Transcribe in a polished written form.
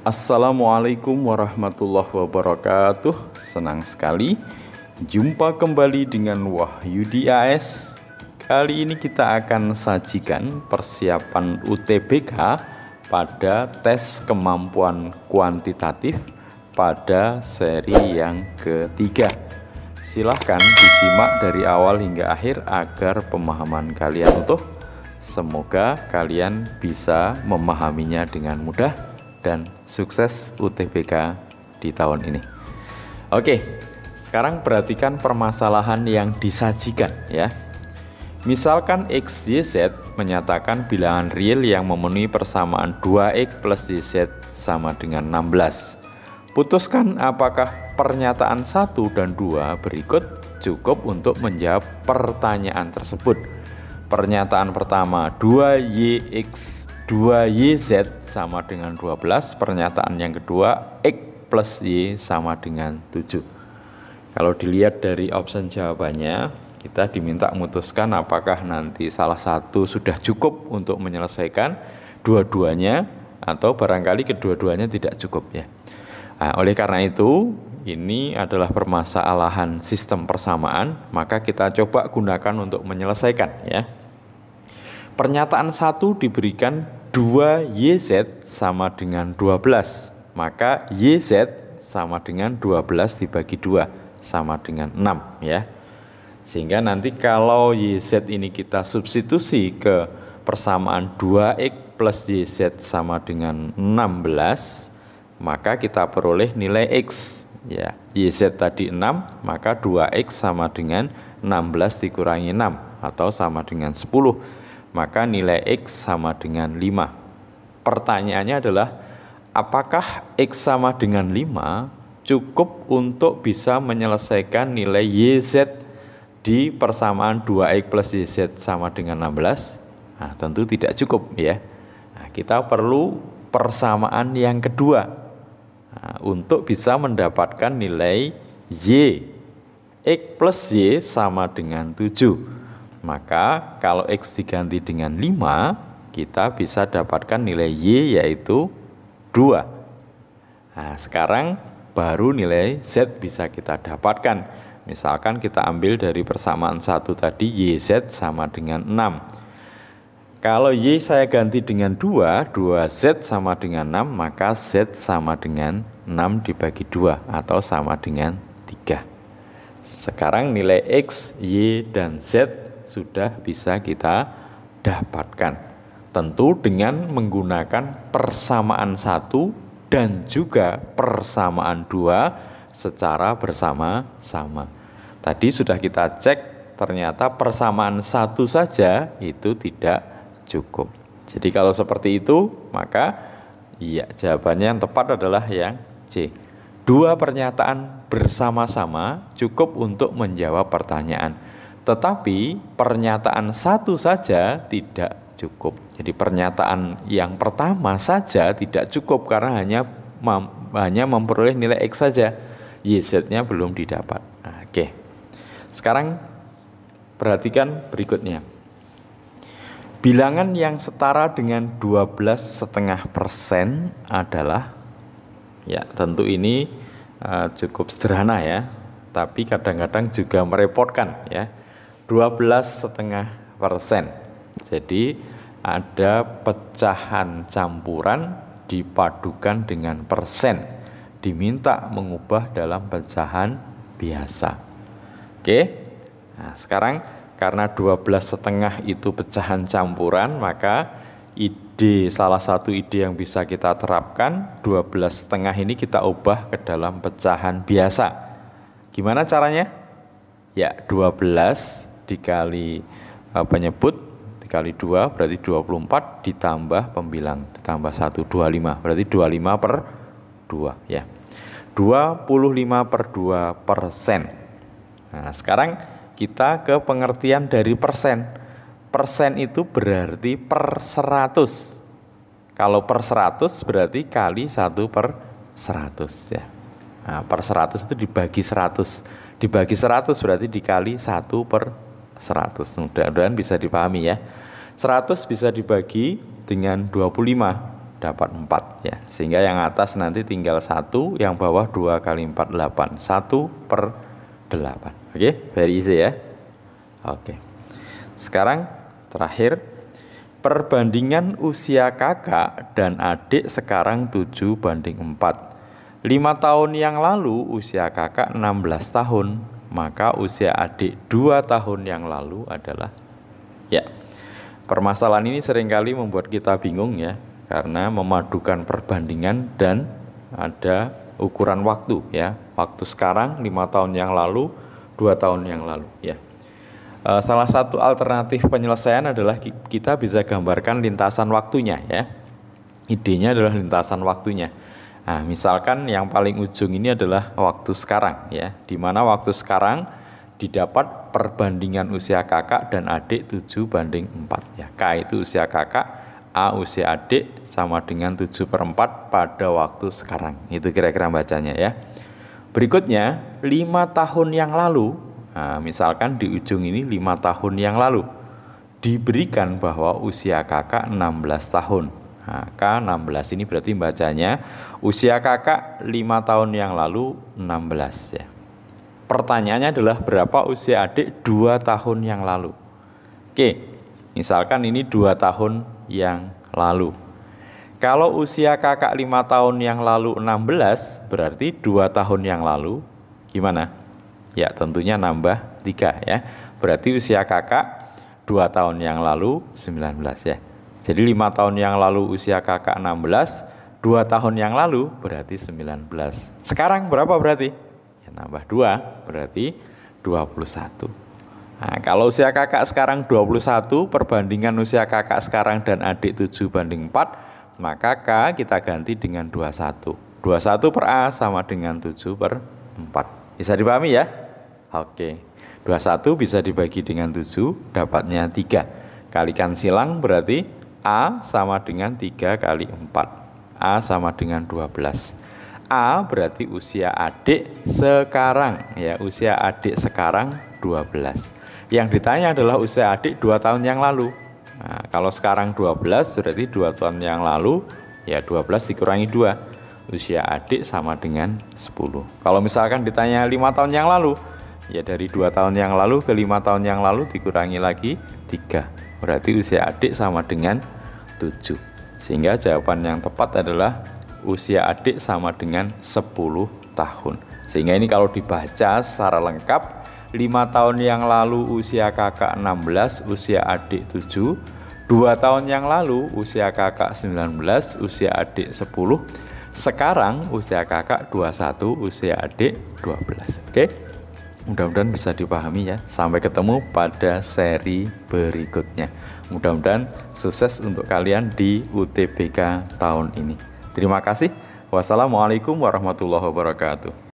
Assalamualaikum warahmatullahi wabarakatuh. Senang sekali jumpa kembali dengan Wahyudi AS. Kali ini kita akan sajikan persiapan UTBK pada tes kemampuan kuantitatif pada seri yang ketiga. Silahkan disimak dari awal hingga akhir agar pemahaman kalian utuh. Semoga kalian bisa memahaminya dengan mudah dan sukses UTBK di tahun ini. Oke, sekarang perhatikan permasalahan yang disajikan ya. Misalkan X, Y, Z menyatakan bilangan real yang memenuhi persamaan 2X plus YZ sama dengan 16. Putuskan apakah pernyataan 1 dan 2 berikut cukup untuk menjawab pertanyaan tersebut. Pernyataan pertama 2YZ sama dengan 12. Pernyataan yang kedua X plus Y sama dengan 7. Kalau dilihat dari option jawabannya, kita diminta memutuskan apakah nanti salah satu sudah cukup untuk menyelesaikan dua-duanya atau barangkali kedua-duanya tidak cukup ya. Nah, oleh karena itu ini adalah permasalahan sistem persamaan, maka kita coba gunakan untuk menyelesaikan ya. Pernyataan 1 diberikan 2YZ sama dengan 12, maka YZ sama dengan 12 dibagi 2 sama dengan 6 ya. Sehingga nanti kalau YZ ini kita substitusi ke persamaan 2X plus YZ sama dengan 16, maka kita peroleh nilai X ya. YZ tadi 6, maka 2X sama dengan 16 dikurangi 6 atau sama dengan 10. Maka nilai X sama dengan 5. Pertanyaannya adalah, apakah X sama dengan 5 cukup untuk bisa menyelesaikan nilai YZ di persamaan 2X plus YZ sama dengan 16? Nah, tentu tidak cukup ya. Nah, kita perlu persamaan yang kedua untuk bisa mendapatkan nilai Y. X plus Y sama dengan 7. Maka kalau X diganti dengan 5, kita bisa dapatkan nilai Y yaitu 2. Nah, sekarang baru nilai Z bisa kita dapatkan. Misalkan kita ambil dari persamaan 1 tadi, YZ sama dengan 6. Kalau Y saya ganti dengan 2, 2Z sama dengan 6, maka Z sama dengan 6 dibagi 2 atau sama dengan 3. Sekarang nilai X, Y, dan Z sudah bisa kita dapatkan. Tentu dengan menggunakan persamaan 1 dan juga persamaan 2 secara bersama-sama. Tadi sudah kita cek, ternyata persamaan 1 saja itu tidak cukup. Jadi kalau seperti itu, maka ya jawabannya yang tepat adalah yang C. Dua pernyataan bersama-sama cukup untuk menjawab pertanyaan. Tetapi pernyataan 1 saja tidak cukup. Jadi pernyataan yang pertama saja tidak cukup karena hanya memperoleh nilai X saja. YZ-nya belum didapat. Nah, oke. Sekarang perhatikan berikutnya. Bilangan yang setara dengan 12,5% adalah, ya tentu ini cukup sederhana ya, tapi kadang-kadang juga merepotkan ya. 12,5%. Jadi ada pecahan campuran dipadukan dengan persen, diminta mengubah dalam pecahan biasa. Oke. Nah, sekarang karena 12,5 itu pecahan campuran, maka salah satu ide yang bisa kita terapkan, 12,5 ini kita ubah ke dalam pecahan biasa. Gimana caranya? Ya, 12 dikali penyebut dikali 2 berarti 24, ditambah pembilang, ditambah 1, 25, berarti 25 per 2 ya. 25/2%. Nah, sekarang kita ke pengertian dari persen. Persen itu berarti per 100. Kalau per 100 berarti kali 1/100 ya. Nah, per 100 itu dibagi 100. Dibagi 100 berarti dikali 1/100. Mudah-mudahan bisa dipahami ya. 100 bisa dibagi dengan 25. dapat 4 ya. Sehingga yang atas nanti tinggal 1, yang bawah 2 kali 4 8. 1/8. Oke, very easy ya. Oke. Sekarang terakhir, perbandingan usia kakak dan adik sekarang 7:4. 5 tahun yang lalu usia kakak 16 tahun, maka usia adik 2 tahun yang lalu adalah, ya. Permasalahan ini seringkali membuat kita bingung ya, karena memadukan perbandingan dan ada ukuran waktu ya. Waktu sekarang 5 tahun yang lalu, 2 tahun yang lalu ya. Salah satu alternatif penyelesaian adalah kita bisa gambarkan lintasan waktunya ya. Idenya adalah lintasan waktunya. Nah, misalkan yang paling ujung ini adalah waktu sekarang ya, di mana waktu sekarang didapat perbandingan usia kakak dan adik 7:4 ya. K itu usia kakak, A usia adik sama dengan 7/4 pada waktu sekarang. Itu kira-kira bacanya ya. Berikutnya 5 tahun yang lalu. Nah, misalkan di ujung ini 5 tahun yang lalu diberikan bahwa usia kakak 16 tahun. Nah, K16 ini berarti bacanya usia kakak 5 tahun yang lalu 16 ya. Pertanyaannya adalah berapa usia adik 2 tahun yang lalu. Oke, misalkan ini 2 tahun yang lalu. Kalau usia kakak 5 tahun yang lalu 16, berarti 2 tahun yang lalu gimana? Ya tentunya nambah 3 ya. Berarti usia kakak 2 tahun yang lalu 19 ya. Jadi 5 tahun yang lalu usia kakak 16, 2 tahun yang lalu berarti 19. Sekarang berapa berarti? Ya nambah 2, berarti 21. Nah, kalau usia kakak sekarang 21, perbandingan usia kakak sekarang dan adik 7:4, maka K kita ganti dengan 21. 21 per A sama dengan 7/4. Bisa dipahami ya? Oke. 21 bisa dibagi dengan 7, dapatnya 3. Kalikan silang berarti A sama dengan 3 kali 4. A sama dengan 12. A berarti usia adik sekarang ya, usia adik sekarang 12. Yang ditanya adalah usia adik 2 tahun yang lalu. Nah, kalau sekarang 12 berarti 2 tahun yang lalu ya 12 dikurangi 2. Usia adik sama dengan 10. Kalau misalkan ditanya 5 tahun yang lalu, ya dari 2 tahun yang lalu ke 5 tahun yang lalu dikurangi lagi 3. Berarti usia adik sama dengan 7. Sehingga jawaban yang tepat adalah usia adik sama dengan 10 tahun. Sehingga ini kalau dibaca secara lengkap, 5 tahun yang lalu usia kakak 16, usia adik 7. 2 tahun yang lalu usia kakak 19, usia adik 10. Sekarang usia kakak 21, usia adik 12. Oke? Mudah-mudahan bisa dipahami ya. Sampai ketemu pada seri berikutnya. Mudah-mudahan sukses untuk kalian di UTBK tahun ini. Terima kasih. Wassalamualaikum warahmatullahi wabarakatuh.